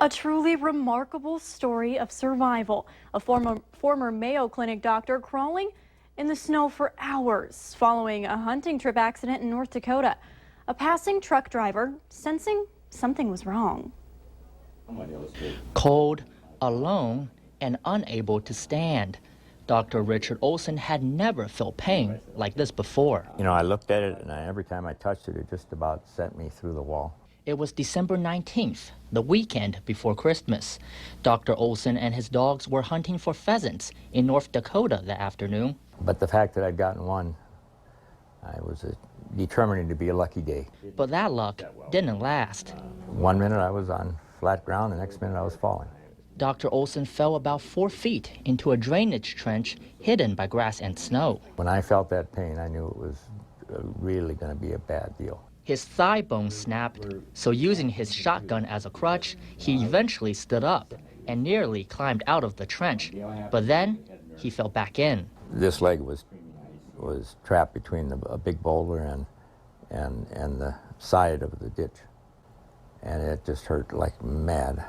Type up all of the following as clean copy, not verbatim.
A truly remarkable story of survival. A former Mayo Clinic doctor crawling in the snow for hours following a hunting trip accident in North Dakota. A passing truck driver sensing something was wrong. Cold, alone, and unable to stand. Dr. Richard Olson had never felt pain like this before. You know, I looked at it, and every time I touched it, it just about sent me through the wall. It was December 19th, the weekend before Christmas. Dr. Olson and his dogs were hunting for pheasants in North Dakota that afternoon. But the fact that I'd gotten one, I was determined to be a lucky day. But that luck didn't last. 1 minute I was on flat ground, the next minute I was falling. Dr. Olson fell about 4 feet into a drainage trench hidden by grass and snow. When I felt that pain, I knew it was really going to be a bad deal. His thigh bone snapped, so using his shotgun as a crutch, he eventually stood up and nearly climbed out of the trench. But then he fell back in. This leg was trapped between a big boulder and the side of the ditch. And it just hurt like mad.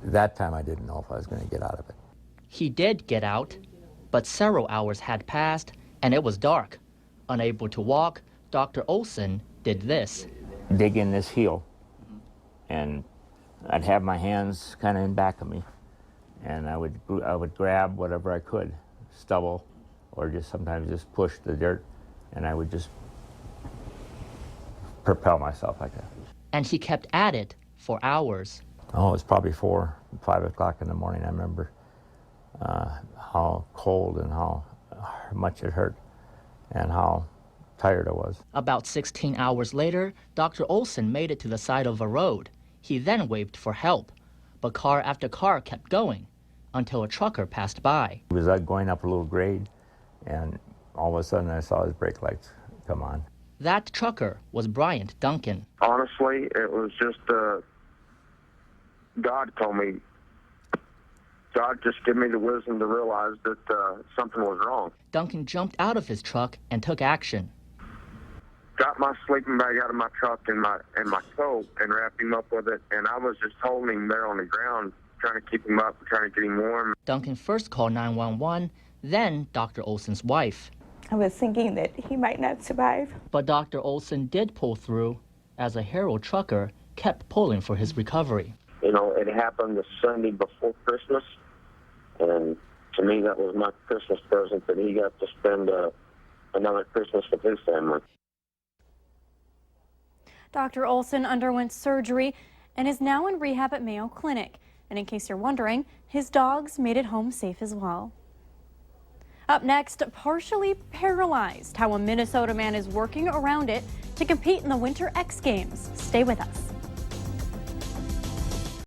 That time I didn't know if I was going to get out of it. He did get out, but several hours had passed and it was dark. Unable to walk, Dr. Olson did this. Dig in this heel, and I'd have my hands kind of in back of me, and I would grab whatever I could, stubble, or just sometimes just push the dirt, and I would just propel myself like that. And he kept at it for hours. Oh, it was probably 4, 5 o'clock in the morning. I remember how cold and how much it hurt and how tired I was. About 16 hours later, Dr. Olson made it to the side of a road. He then waved for help, but car after car kept going until a trucker passed by. He was going up a little grade, and all of a sudden I saw his brake lights come on. That trucker was Bryant Duncan. Honestly, it was just God told me. God just gave me the wisdom to realize that something was wrong. Duncan jumped out of his truck and took action. Got my sleeping bag out of my truck and my coat and wrapped him up with it, and I was just holding him there on the ground, trying to keep him up, trying to get him warm. Duncan first called 911, then Dr. Olson's wife. I was thinking that he might not survive. But Dr. Olson did pull through as a Herald trucker kept pulling for his recovery. You know, it happened the Sunday before Christmas, and to me that was my Christmas present, that he got to spend another Christmas with his family. Dr. Olson underwent surgery and is now in rehab at Mayo Clinic. And in case you're wondering, his dogs made it home safe as well. Up next, partially paralyzed, how a Minnesota man is working around it to compete in the Winter X Games. Stay with us.